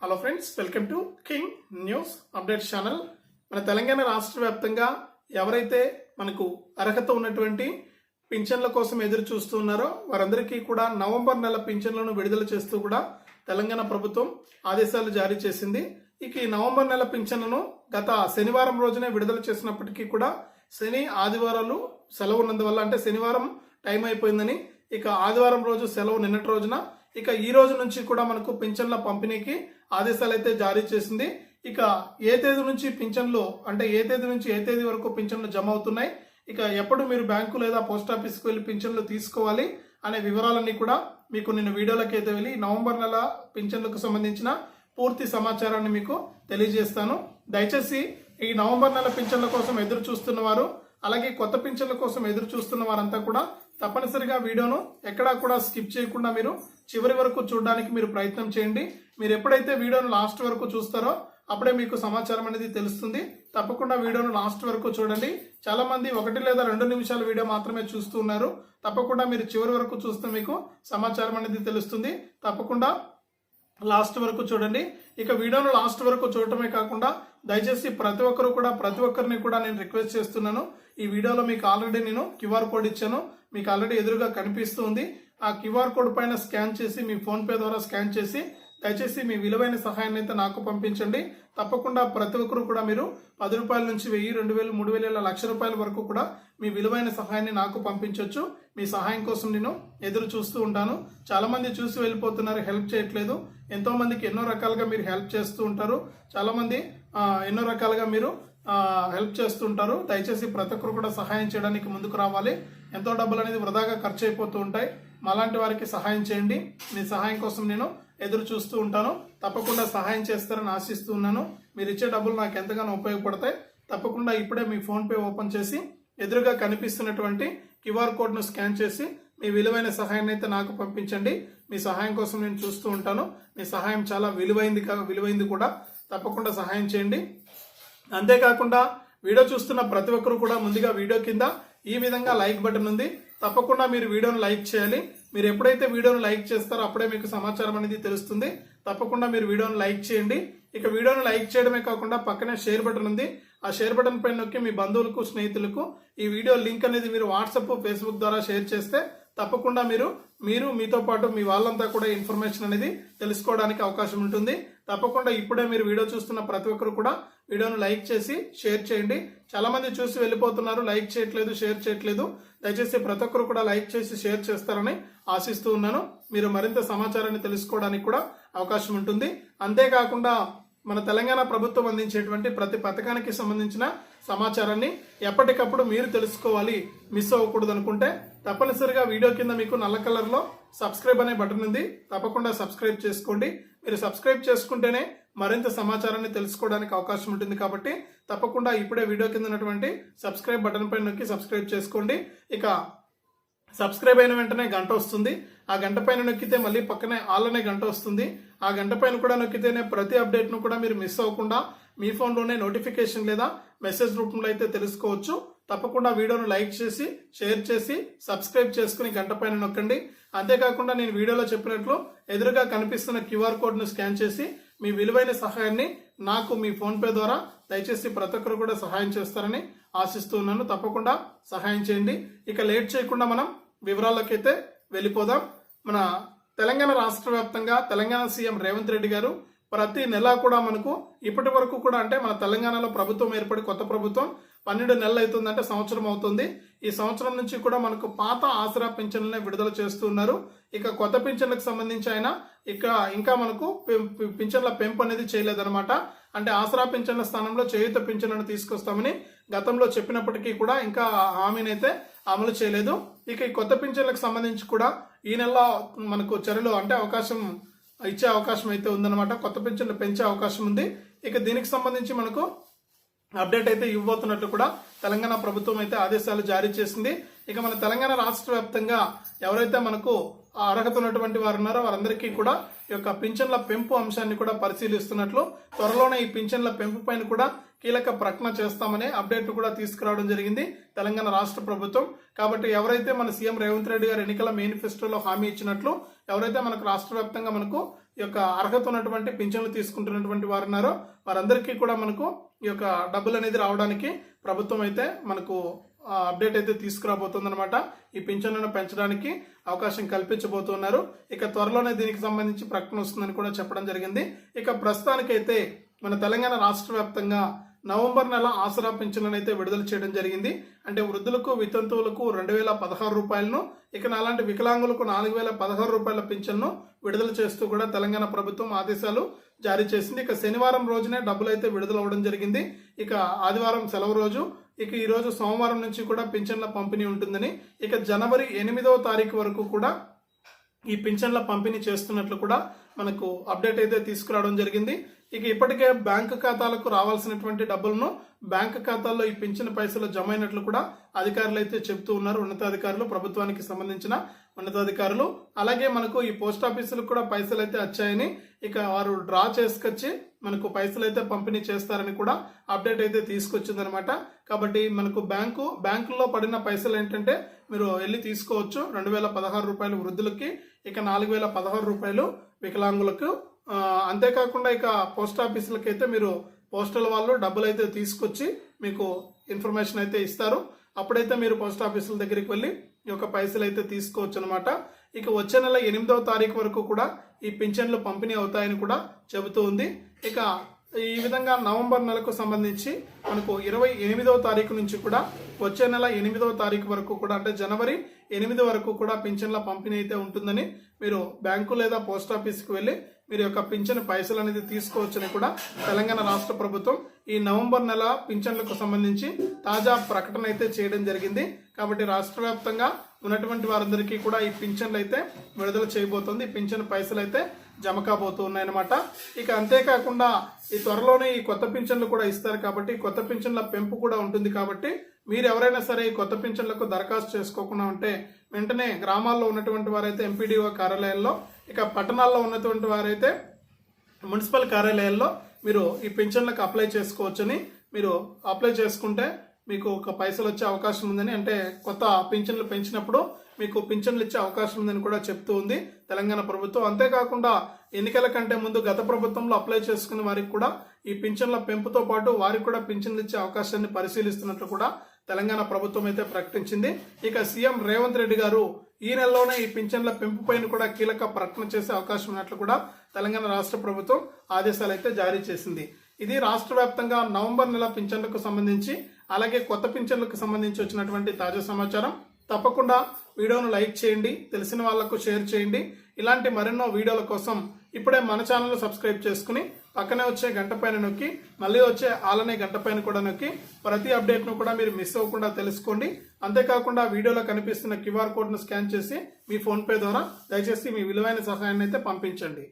Hello friends, welcome to king news updates channel. మన తెలంగాణ రాష్ట్ర వ్యాప్తంగా ఎవరైతే మనకు అర్హత ఉన్నటువంటి పింఛన్ల కోసం ఎదురు చూస్తూ ఉన్నారో వారందరికీ కూడా నవంబర్ నెల పింఛన్లను విడుదల చేస్తూ కూడా తెలంగాణ ప్రభుత్వం ఆదేశాలు జారీ చేసింది. ఇక ఈ నవంబర్ నెల పింఛన్లను గత శనివారం రోజునే విడుదల చేసినప్పటికీ కూడా శని ఆదివారాలు సెలవు ఉన్నందువల్ల, అంటే శనివారం టైం అయిపోయిందని ఇక ఆదివారం రోజు సెలవు నిన్నటి రోజున ఇక ఈ రోజు నుంచి కూడా మనకు పింఛన్ల పంపిణీకి ఆదేశాలు అయితే జారీ చేసింది. ఇక ఏ తేదీ నుంచి పింఛన్లు, అంటే ఏ తేదీ నుంచి ఏ తేదీ వరకు పింఛన్లు జమ అవుతున్నాయి, ఇక ఎప్పుడు మీరు బ్యాంకు లేదా పోస్ట్ ఆఫీస్కి వెళ్ళి పింఛన్లు తీసుకోవాలి అనే వివరాలన్నీ కూడా మీకు నేను వీడియోలోకి అయితే వెళ్ళి నవంబర్ నెల పింఛన్లకు సంబంధించిన పూర్తి సమాచారాన్ని మీకు తెలియజేస్తాను. దయచేసి ఈ నవంబర్ నెల పింఛన్ల కోసం ఎదురు చూస్తున్న వారు, అలాగే కొత్త పింఛన్ల కోసం ఎదురు చూస్తున్న వారంతా కూడా తప్పనిసరిగా వీడియోను ఎక్కడా కూడా స్కిప్ చేయకుండా మీరు చివరి వరకు చూడడానికి మీరు ప్రయత్నం చేయండి. మీరు ఎప్పుడైతే వీడియోను లాస్ట్ వరకు చూస్తారో అప్పుడే మీకు సమాచారం అనేది తెలుస్తుంది. తప్పకుండా వీడియోను లాస్ట్ వరకు చూడండి. చాలా మంది 1 లేదా 2 నిమిషాల వీడియో మాత్రమే చూస్తూ ఉన్నారు. తప్పకుండా మీరు చివరి వరకు చూస్తే మీకు సమాచారం అనేది తెలుస్తుంది. తప్పకుండా లాస్ట్ వరకు చూడండి. ఇక వీడియోను లాస్ట్ వరకు చూడటమే కాకుండా దయచేసి ప్రతి ఒక్కరిని కూడా నేను రిక్వెస్ట్ చేస్తున్నాను. ఈ వీడియోలో మీకు ఆల్రెడీ నేను క్యూఆర్ కోడ్ ఇచ్చాను, మీకు ఆల్రెడీ ఎదురుగా కనిపిస్తుంది. ఆ క్యూఆర్ కోడ్ పైన స్కాన్ చేసి మీ ఫోన్ పే ద్వారా స్కాన్ చేసి దయచేసి మీ విలువైన సహాయాన్ని అయితే నాకు పంపించండి. తప్పకుండా ప్రతి ఒక్కరు కూడా మీరు 10 రూపాయల నుంచి 1000, 2000, 3000, ₹1,00,000 వరకు కూడా మీ విలువైన సహాయాన్ని నాకు పంపించవచ్చు. మీ సహాయం కోసం నేను ఎదురు చూస్తూ ఉంటాను. చాలా మంది చూసి వెళ్ళిపోతున్నారు, హెల్ప్ చేయట్లేదు. ఎంతో మందికి ఎన్నో రకాలుగా మీరు హెల్ప్ చేస్తూ ఉంటారు. చాలా మంది ఎన్నో రకాలుగా మీరు హెల్ప్ చేస్తూ ఉంటారు. దయచేసి ప్రతి ఒక్కరు కూడా సహాయం చేయడానికి ముందుకు రావాలి. ఎంతో డబ్బులు అనేది వృధాగా ఖర్చు అయిపోతూ ఉంటాయి. మాలాంటి వారికి సహాయం చేయండి. మీ సహాయం కోసం నేను ఎదురు చూస్తూ ఉంటాను. తప్పకుండా సహాయం చేస్తారని ఆశిస్తూ ఉన్నాను. మీరు ఇచ్చే డబ్బులు నాకు ఎంతగానో ఉపయోగపడతాయి. తప్పకుండా ఇప్పుడే మీ ఫోన్ పే ఓపెన్ చేసి ఎదురుగా కనిపిస్తున్నటువంటి క్యూఆర్ కోడ్ను స్కాన్ చేసి మీ విలువైన సహాయాన్ని అయితే నాకు పంపించండి. మీ సహాయం కోసం నేను చూస్తూ ఉంటాను. మీ సహాయం చాలా విలువైంది కూడా. తప్పకుండా సహాయం చేయండి. అంతేకాకుండా వీడియో చూస్తున్న ప్రతి ఒక్కరు కూడా ముందుగా వీడియో కింద ఈ విధంగా లైక్ బటన్ ఉంది. తప్పకుండా మీరు వీడియోను లైక్ చేయాలి. మీరు ఎప్పుడైతే వీడియోను లైక్ చేస్తారో అప్పుడే మీకు సమాచారం అనేది తెలుస్తుంది. తప్పకుండా మీరు వీడియోను లైక్ చేయండి. ఇక వీడియోను లైక్ చేయడమే కాకుండా పక్కనే షేర్ బటన్ ఉంది. ఆ షేర్ బటన్ పైన నొక్కి మీ బంధువులకు, స్నేహితులకు ఈ వీడియో లింక్ అనేది మీరు వాట్సాప్, ఫేస్బుక్ ద్వారా షేర్ చేస్తే తప్పకుండా మీరు మీతో పాటు మీ వాళ్ళంతా కూడా ఇన్ఫర్మేషన్ అనేది తెలుసుకోవడానికి అవకాశం ఉంటుంది. తప్పకుండా ఇప్పుడే మీరు వీడియో చూస్తున్న ప్రతి ఒక్కరు కూడా వీడియోను లైక్ చేసి షేర్ చేయండి. చాలా మంది చూసి వెళ్ళిపోతున్నారు, లైక్ చేయట్లేదు, షేర్ చేయట్లేదు. దయచేసి ప్రతి ఒక్కరు కూడా లైక్ చేసి షేర్ చేస్తారని ఆశిస్తూ ఉన్నాను. మీరు మరింత సమాచారాన్ని తెలుసుకోవడానికి కూడా అవకాశం ఉంటుంది. అంతేకాకుండా మన తెలంగాణ ప్రభుత్వం అందించేటువంటి ప్రతి పథకానికి సంబంధించిన సమాచారాన్ని ఎప్పటికప్పుడు మీరు తెలుసుకోవాలి, మిస్ అవ్వకూడదు అనుకుంటే తప్పనిసరిగా వీడియో కింద మీకు నల్ల కలర్లో సబ్స్క్రైబ్ అనే బటన్ ఉంది. తప్పకుండా సబ్స్క్రైబ్ చేసుకోండి. మీరు సబ్స్క్రైబ్ చేసుకుంటేనే మరింత సమాచారాన్ని తెలుసుకోవడానికి అవకాశం ఉంటుంది. కాబట్టి తప్పకుండా ఇప్పుడే వీడియో కింద ఉన్నటువంటి సబ్స్క్రైబ్ బటన్ పైన నొక్కి సబ్స్క్రైబ్ చేసుకోండి. ఇక సబ్స్క్రైబ్ అయిన వెంటనే గంట వస్తుంది. ఆ గంట పైన నొక్కితే మళ్ళీ పక్కనే ఆల్ అనే గంట వస్తుంది. ఆ గంట పైన కూడా నొక్కితేనే ప్రతి అప్డేట్ను కూడా మీరు మిస్ అవ్వకుండా మీ ఫోన్లోనే నోటిఫికేషన్ లేదా మెసేజ్ రూపంలో అయితే తెలుసుకోవచ్చు. తప్పకుండా వీడియోను లైక్ చేసి, షేర్ చేసి, సబ్స్క్రైబ్ చేసుకుని గంట పైన నొక్కండి. అంతేకాకుండా నేను వీడియోలో చెప్పినట్లు ఎదురుగా కనిపిస్తున్న క్యూఆర్ కోడ్ను స్కాన్ చేసి మీ విలువైన సహాయాన్ని నాకు మీ ఫోన్ పే ద్వారా దయచేసి ప్రతి ఒక్కరు కూడా సహాయం చేస్తారని ఆశిస్తూ ఉన్నాను. తప్పకుండా సహాయం చేయండి. ఇక లేట్ చేయకుండా మనం వివరాలకైతే వెళ్ళిపోదాం. మన తెలంగాణ రాష్ట్ర వ్యాప్తంగా తెలంగాణ సీఎం రేవంత్ రెడ్డి గారు ప్రతి నెల కూడా మనకు ఇప్పటి వరకు కూడా, అంటే మన తెలంగాణలో ప్రభుత్వం ఏర్పడి కొత్త ప్రభుత్వం 12 నెలలు అవుతుంది, అంటే సంవత్సరం అవుతుంది. ఈ సంవత్సరం నుంచి కూడా మనకు పాత ఆసరా పింఛన్లనే విడుదల చేస్తున్నారు. ఇక కొత్త పింఛన్లకు సంబంధించి ఆయన ఇంకా మనకు పింఛన్ల పెంపు అనేది చేయలేదన్నమాట. అంటే ఆసరా పింఛన్ల స్థానంలో చేయూత పింఛన్లను తీసుకొస్తామని గతంలో చెప్పినప్పటికీ కూడా ఇంకా హామీనైతే అమలు చేయలేదు. ఇక ఈ కొత్త పింఛన్లకు సంబంధించి కూడా ఈ నెల మనకు చర్యలు, అంటే ఇచ్చే అవకాశం అయితే ఉందన్నమాట. కొత్త పింఛన్లు పెంచే అవకాశం ఉంది. ఇక దీనికి సంబంధించి మనకు అప్డేట్ అయితే ఇవ్వబోతున్నట్లు కూడా తెలంగాణ ప్రభుత్వం అయితే ఆదేశాలు జారీ చేసింది. ఇక మన తెలంగాణ రాష్ట్ర వ్యాప్తంగా ఎవరైతే మనకు అర్హత ఉన్నటువంటి వారు ఉన్నారో వారందరికీ కూడా ఈ యొక్క పింఛన్ల పెంపు అంశాన్ని కూడా పరిశీలిస్తున్నట్లు, త్వరలోనే ఈ పింఛన్ల పెంపు పైన కూడా కీలక ప్రకటన చేస్తామనే అప్డేట్ కూడా తీసుకురావడం జరిగింది తెలంగాణ రాష్ట్ర ప్రభుత్వం. కాబట్టి ఎవరైతే మన సీఎం రేవంత్ రెడ్డి గారు ఎన్నికల మేనిఫెస్టోలో హామీ ఇచ్చినట్లు ఎవరైతే మనకు రాష్ట్ర వ్యాప్తంగా మనకు ఈ యొక్క అర్హత ఉన్నటువంటి పింఛన్లు తీసుకుంటున్నటువంటి వారు ఉన్నారో వారందరికీ కూడా మనకు ఈ యొక్క డబ్బులు అనేది రావడానికి ప్రభుత్వం అయితే మనకు అప్డేట్ అయితే తీసుకురాబోతుంది అనమాట. ఈ పింఛన్లను పెంచడానికి అవకాశం కల్పించబోతున్నారు. ఇక త్వరలోనే దీనికి సంబంధించి ప్రకటన వస్తుందని కూడా చెప్పడం జరిగింది. ఇక ప్రస్తుతానికైతే మన తెలంగాణ రాష్ట్ర వ్యాప్తంగా నవంబర్ నెల ఆసరా పింఛన్లను అయితే విడుదల చేయడం జరిగింది. అంటే వృద్ధులకు వితంతువులకు 2016 రూపాయలను, ఇక అలాంటి వికలాంగులకు 4016 రూపాయల పింఛన్ను విడుదల చేస్తూ కూడా తెలంగాణ ప్రభుత్వం ఆదేశాలు జారీ చేసింది. ఇక శనివారం రోజునే డబ్బులు అయితే విడుదల అవ్వడం జరిగింది. ఇక ఆదివారం సెలవు రోజు, ఇక ఈ రోజు సోమవారం నుంచి కూడా పింఛన్ల పంపిణీ ఉంటుందని, ఇక జనవరి 8వ తారీఖు వరకు కూడా ఈ పింఛన్ల పంపిణీ చేస్తున్నట్లు కూడా మనకు అప్డేట్ అయితే తీసుకురావడం జరిగింది. ఇక ఇప్పటికే బ్యాంకు ఖాతాలకు రావాల్సినటువంటి డబ్బులను బ్యాంకు ఖాతాల్లో ఈ పింఛన్ పైసలు జమ అయినట్లు కూడా అధికారులు అయితే చెప్తూ ఉన్నారు. ఉన్నతాధికారులు, ప్రభుత్వానికి సంబంధించిన ఉన్నతాధికారులు. అలాగే మనకు ఈ పోస్ట్ ఆఫీసులకు కూడా పైసలు అయితే వచ్చాయని, ఇక వారు డ్రా చేసుకొచ్చి మనకు పైసలు అయితే పంపిణీ చేస్తారని కూడా అప్డేట్ అయితే తీసుకొచ్చిందనమాట. కాబట్టి మనకు బ్యాంకుల్లో పడిన పైసలు ఏంటంటే మీరు వెళ్ళి తీసుకోవచ్చు. 2016 రూపాయలు వృద్ధులకి, ఇక 4016 రూపాయలు వికలాంగులకు. అంతేకాకుండా ఇక పోస్ట్ ఆఫీసులకి అయితే మీరు పోస్టల్ వాళ్ళు డబ్బులు అయితే తీసుకొచ్చి మీకు ఇన్ఫర్మేషన్ అయితే ఇస్తారు. అప్పుడైతే మీరు పోస్ట్ ఆఫీసుల దగ్గరికి వెళ్ళి ఈ యొక్క పైసలు అయితే తీసుకోవచ్చు అనమాట. ఇక వచ్చే నెల 8వ తారీఖు వరకు కూడా ఈ పింఛన్లు పంపిణీ అవుతాయని కూడా చెబుతూ ఉంది. ఇక ఈ విధంగా నవంబర్ నెలకు సంబంధించి మనకు 28వ తారీఖు నుంచి కూడా వచ్చే నెల 8వ తారీఖు వరకు కూడా, అంటే జనవరి 8 వరకు కూడా పింఛన్ల పంపిణీ అయితే ఉంటుందని మీరు బ్యాంకు లేదా పోస్ట్ ఆఫీస్కి వెళ్ళి మీరు యొక్క పింఛన్ పైసలు అనేది తీసుకోవచ్చని కూడా తెలంగాణ రాష్ట్ర ప్రభుత్వం ఈ నవంబర్ నెల పింఛన్లకు సంబంధించి తాజా ప్రకటన అయితే చేయడం జరిగింది. కాబట్టి రాష్ట్ర వ్యాప్తంగా ఉన్నటువంటి వారందరికీ కూడా ఈ పింఛన్లు అయితే విడుదల చేయబోతోంది. ఈ పింఛన్ పైసలు అయితే జమ కాబోతున్నాయన్నమాట. ఇక అంతేకాకుండా ఈ త్వరలోనే ఈ కొత్త పింఛన్లు కూడా ఇస్తారు. కాబట్టి కొత్త పింఛన్ల పెంపు కూడా ఉంటుంది. కాబట్టి మీరు ఎవరైనా సరే ఈ కొత్త పింఛన్లకు దరఖాస్తు చేసుకోకుండా ఉంటే వెంటనే గ్రామాల్లో ఉన్నటువంటి వారైతే ఎంపీడీఓ కార్యాలయాల్లో, ఇక పట్టణాల్లో ఉన్నటువంటి వారైతే మున్సిపల్ కార్యాలయాల్లో మీరు ఈ పింఛన్లకు అప్లై చేసుకోవచ్చని, మీరు అప్లై చేసుకుంటే మీకు ఒక పైసలు వచ్చే అవకాశం ఉందని, అంటే కొత్త పింఛన్లు పెంచినప్పుడు మీకు పింఛన్లు ఇచ్చే అవకాశం ఉందని కూడా చెప్తూ ఉంది తెలంగాణ ప్రభుత్వం. అంతేకాకుండా ఎన్నికల కంటే ముందు గత ప్రభుత్వంలో అప్లై చేసుకున్న వారికి కూడా ఈ పింఛన్ల పెంపుతో పాటు వారికి కూడా పింఛన్లు ఇచ్చే అవకాశాన్ని పరిశీలిస్తున్నట్లు కూడా తెలంగాణ ప్రభుత్వం అయితే ప్రకటించింది. ఇక సీఎం రేవంత్ రెడ్డి గారు ఈ నెలలోనే ఈ పింఛన్ల పెంపు పైన కూడా కీలక ప్రకటన చేసే అవకాశం ఉన్నట్లు కూడా తెలంగాణ రాష్ట్ర ప్రభుత్వం ఆదేశాలు అయితే జారీ చేసింది. ఇది రాష్ట్ర వ్యాప్తంగా నవంబర్ నెల పింఛన్లకు సంబంధించి, అలాగే కొత్త పింఛన్లకు సంబంధించి వచ్చినటువంటి తాజా సమాచారం. తప్పకుండా వీడియోను లైక్ చేయండి, తెలిసిన వాళ్లకు షేర్ చేయండి. ఇలాంటి మరెన్నో వీడియోల కోసం ఇప్పుడే మన ఛానల్ సబ్స్క్రైబ్ చేసుకుని పక్కనే వచ్చే గంట పైన నొక్కి, మళ్ళీ వచ్చే ఆలనే గంట పైన కూడా నొక్కి ప్రతి అప్డేట్ను కూడా మీరు మిస్ అవ్వకుండా తెలుసుకోండి. అంతేకాకుండా వీడియోలో కనిపిస్తున్న QR కోడ్ను స్కాన్ చేసి మీ ఫోన్పే ద్వారా దయచేసి మీ విలువైన సహాయాన్ని అయితే పంపించండి.